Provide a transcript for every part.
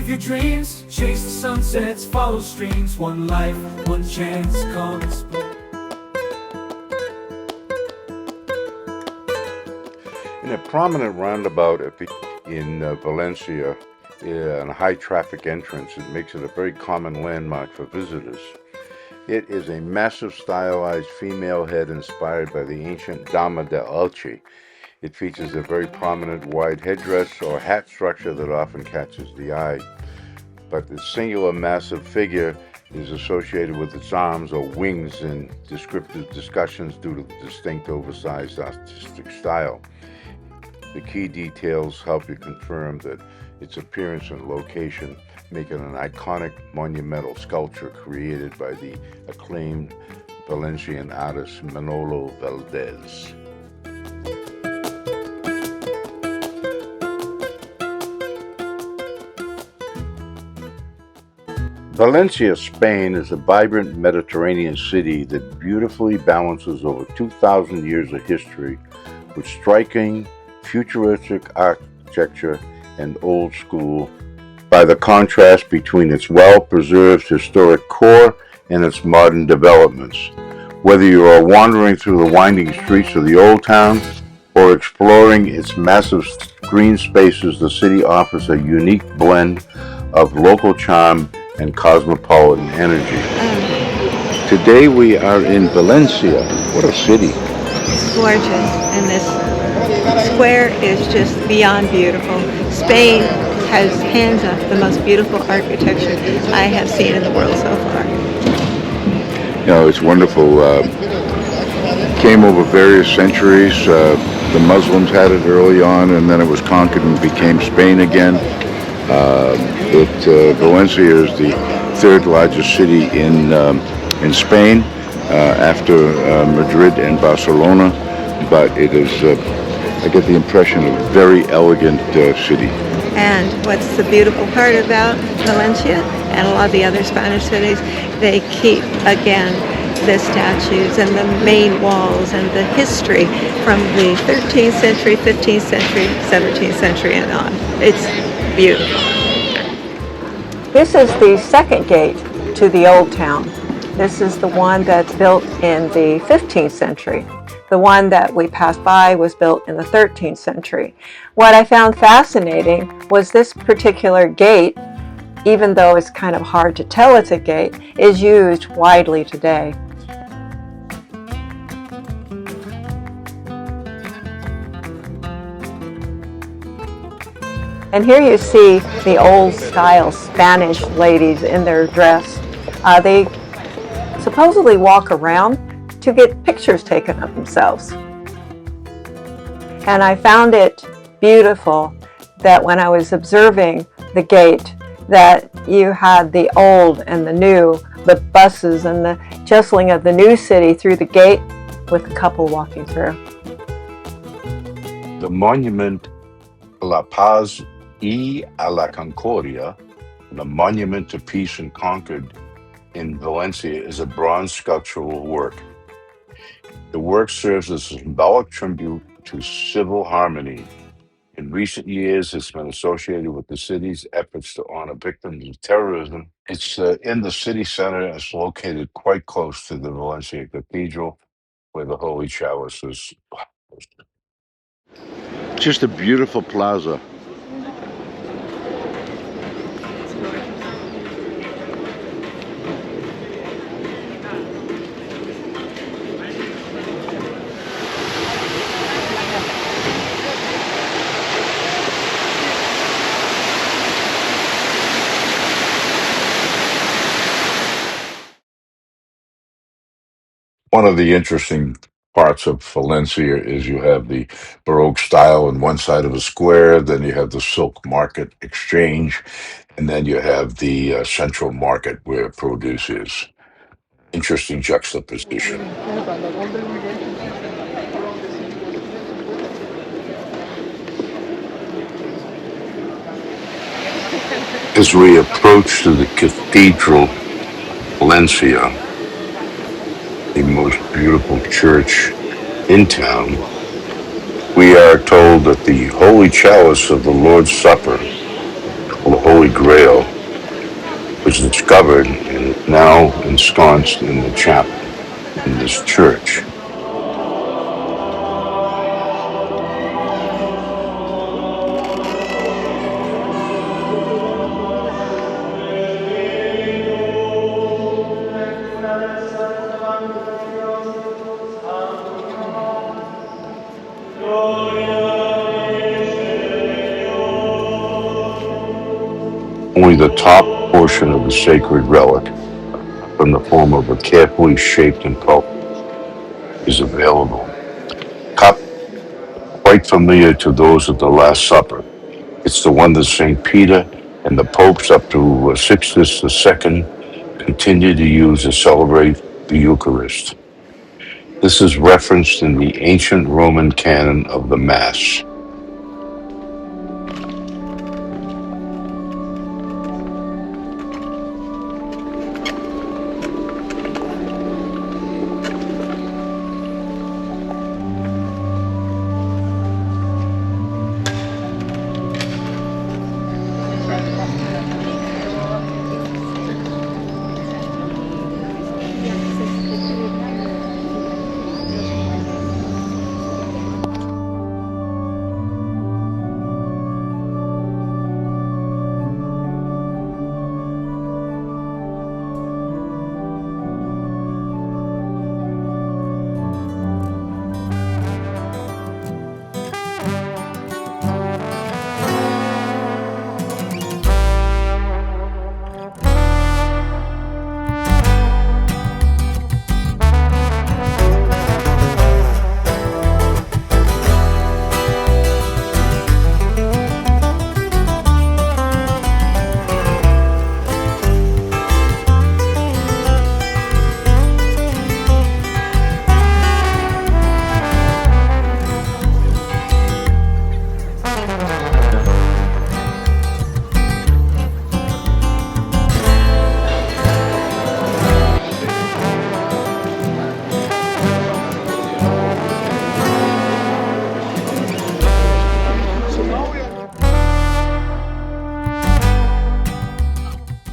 Live your dreams, chase the sunsets, follow streams. One life, one chance, come explore. In a prominent roundabout in Valencia, on a high traffic entrance, it makes it a very common landmark for visitors. It is a massive stylized female head inspired by the ancient Dama de Alce. It features a very prominent wide headdress or hat structure that often catches the eye. But the singular massive figure is associated with its arms or wings in descriptive discussions due to the distinct oversized artistic style. The key details help you confirm that its appearance and location make it an iconic monumental sculpture created by the acclaimed Valencian artist Manolo Valdez. Valencia, Spain is a vibrant Mediterranean city that beautifully balances over 2,000 years of history with striking, futuristic architecture and old school by the contrast between its well-preserved historic core and its modern developments. Whether you are wandering through the winding streets of the old town or exploring its massive green spaces, the city offers a unique blend of local charm and cosmopolitan energy. Today we are in Valencia. What a city. It's gorgeous, and this square is just beyond beautiful. Spain has hands up the most beautiful architecture I have seen in the world so far. You know, it's wonderful. Came over various centuries. The Muslims had it early on, and then it was conquered and became Spain again. Valencia is the third largest city in Spain after Madrid and Barcelona, but it is, I get the impression, a very elegant city. And what's the beautiful part about Valencia and a lot of the other Spanish cities, they keep, again, the statues and the main walls and the history from the 13th century, 15th century, 17th century and on. It's beautiful. This is the second gate to the old town. This is the one that's built in the 15th century. The one that we passed by was built in the 13th century. What I found fascinating was this particular gate, even though it's kind of hard to tell it's a gate, is used widely today. And here you see the old style Spanish ladies in their dress. They supposedly walk around to get pictures taken of themselves. And I found it beautiful that when I was observing the gate, that you had the old and the new, the buses and the jostling of the new city through the gate with a couple walking through. The monument a la Paz y a la Concordia, the monument to peace and concord in Valencia, is a bronze sculptural work. The work serves as a symbolic tribute to civil harmony. In recent years, it's been associated with the city's efforts to honor victims of terrorism. It's in the city center. It's located quite close to the Valencia Cathedral, where the Holy Chalice is. Just a beautiful plaza. One of the interesting parts of Valencia is you have the Baroque style on one side of the square, then you have the Silk Market Exchange, and then you have the Central Market where produce is. Interesting juxtaposition. As we approach to the Cathedral, Valencia, the most beautiful church in town, we are told that the Holy Chalice of the Lord's Supper will hold Holy Grail was discovered and is now ensconced in the chapel in this church. Only the top portion of the sacred relic, in the form of a carefully shaped and pulped, is available. Cup quite familiar to those of the Last Supper. It's the one that St. Peter and the popes up to Sixtus II continued to use to celebrate the Eucharist. This is referenced in the ancient Roman canon of the Mass.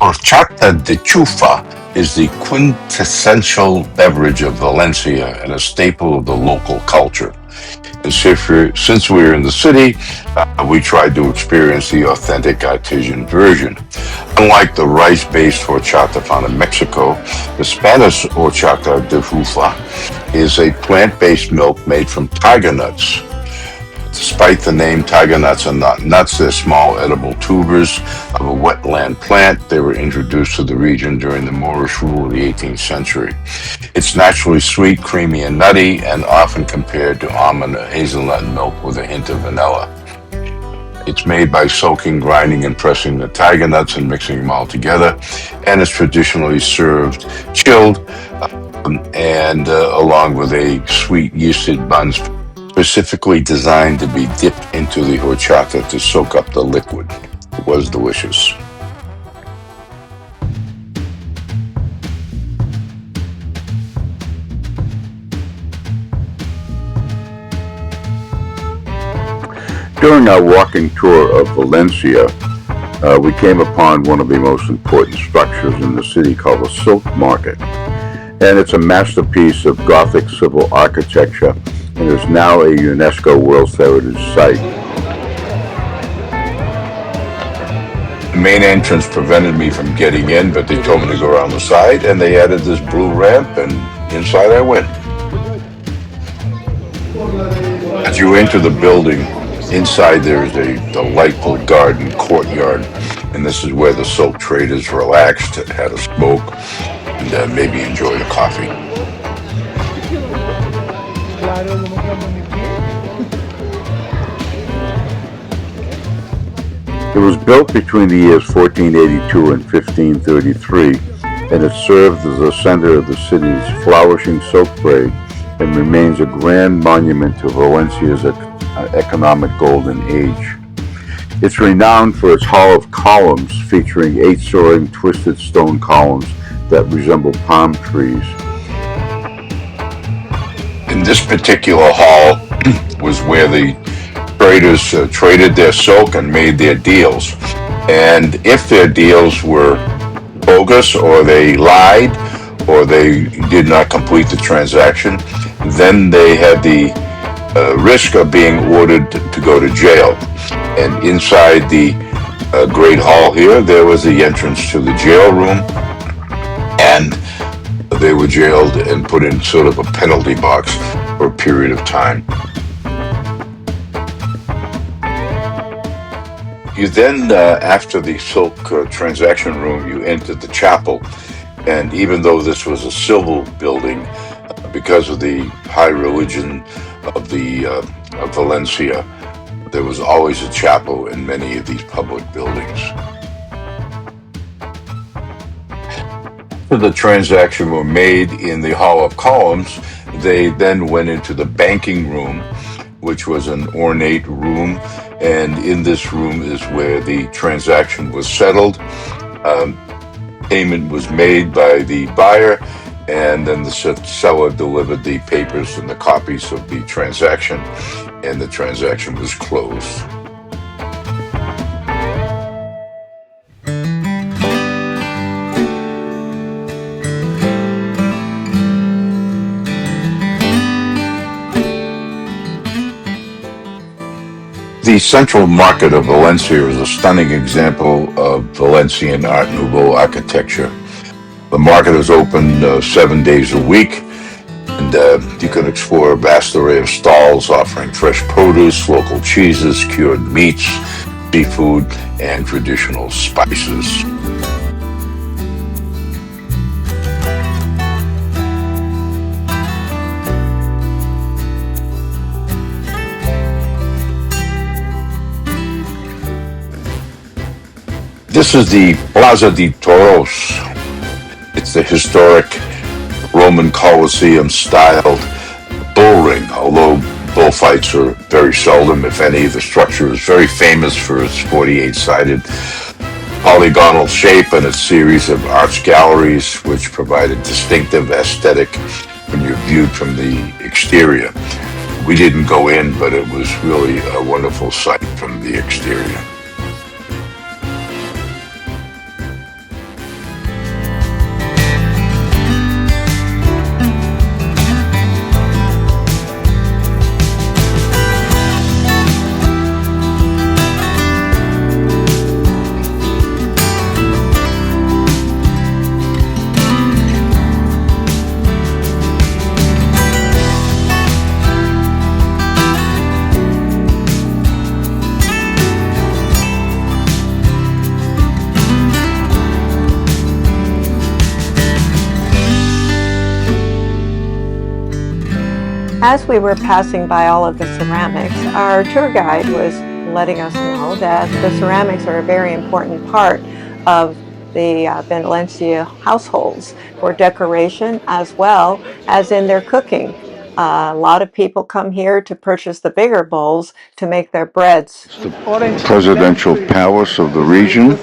Horchata de Chufa is the quintessential beverage of Valencia and a staple of the local culture. And since we're in the city, we tried to experience the authentic artisan version. Unlike the rice-based horchata found in Mexico, the Spanish horchata de Chufa is a plant-based milk made from tiger nuts. Despite the name, tiger nuts are not nuts. They're small edible tubers of a wetland plant. They were introduced to the region during the Moorish rule of the 18th century. It's naturally sweet, creamy, and nutty, and often compared to almond or hazelnut milk with a hint of vanilla. It's made by soaking, grinding, and pressing the tiger nuts and mixing them all together, and it's traditionally served chilled and along with a sweet yeasted bun specifically designed to be dipped into the horchata to soak up the liquid. It was delicious. During our walking tour of Valencia, we came upon one of the most important structures in the city called the Silk Market. And it's a masterpiece of Gothic civil architecture and is now a UNESCO World Heritage Site. The main entrance prevented me from getting in, but they told me to go around the side, and they added this blue ramp, and inside I went. As you enter the building, inside there is a delightful garden courtyard, and this is where the silk traders relaxed, had a smoke, and maybe enjoyed a coffee. It was built between the years 1482 and 1533, and it served as the center of the city's flourishing silk trade and remains a grand monument to Valencia's economic golden age. It's renowned for its hall of columns featuring 8 soaring twisted stone columns that resemble palm trees. In this particular hall was where the traders traded their silk and made their deals. And if their deals were bogus or they lied or they did not complete the transaction, then they had the risk of being ordered to go to jail. And inside the Great Hall here, there was the entrance to the jail room, and they were jailed and put in sort of a penalty box for a period of time. You then, after the silk transaction room, you entered the chapel. And even though this was a civil building, because of the high religion of the of Valencia, there was always a chapel in many of these public buildings. After the transaction were made in the Hall of Columns, they then went into the banking room, which was an ornate room. And in this room is where the transaction was settled. Payment was made by the buyer, and then the seller delivered the papers and the copies of the transaction, and the transaction was closed. The central market of Valencia is a stunning example of Valencian Art Nouveau architecture. The market is open 7 days a week, and you can explore a vast array of stalls offering fresh produce, local cheeses, cured meats, seafood, and traditional spices. This is the Plaza de Toros. It's the historic Roman Colosseum styled bull ring, although bullfights are very seldom, if any. The structure is very famous for its 48-sided polygonal shape and its series of arch galleries, which provide a distinctive aesthetic when you're viewed from the exterior. We didn't go in, but it was really a wonderful sight from the exterior. As we were passing by all of the ceramics, our tour guide was letting us know that the ceramics are a very important part of the Valencia households for decoration as well as in their cooking. A lot of people come here to purchase the bigger bowls to make their breads. The presidential palace of the region.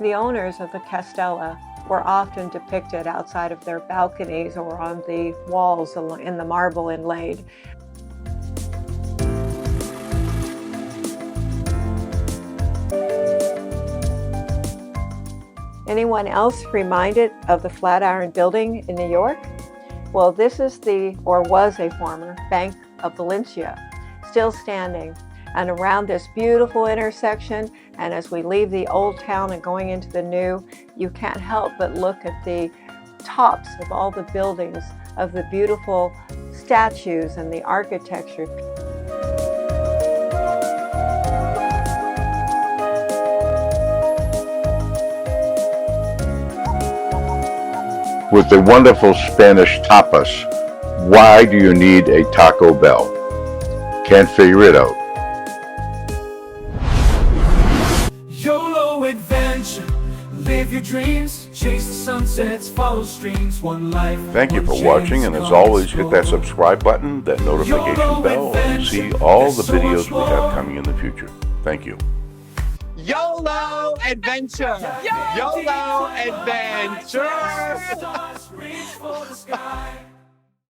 The owners of the castella were often depicted outside of their balconies or on the walls in the marble inlaid. Anyone else reminded of the Flatiron Building in New York? Well, this is was a former Bank of Valencia, still standing. And around this beautiful intersection, and as we leave the old town and going into the new, you can't help but look at the tops of all the buildings, of the beautiful statues and the architecture. with the wonderful Spanish tapas. Why do you need a Taco Bell? Can't figure it out. YOLO adventure, live your dreams, chase the sunsets, follow streams, one life. Thank you one for watching, chance, and as come always, hit that explore. subscribe button, that notification YOLO bell, and see adventure, all the there's so videos much we have more. coming in the future. Thank you. YOLO adventure! YOLO adventure! Stars reach for the sky.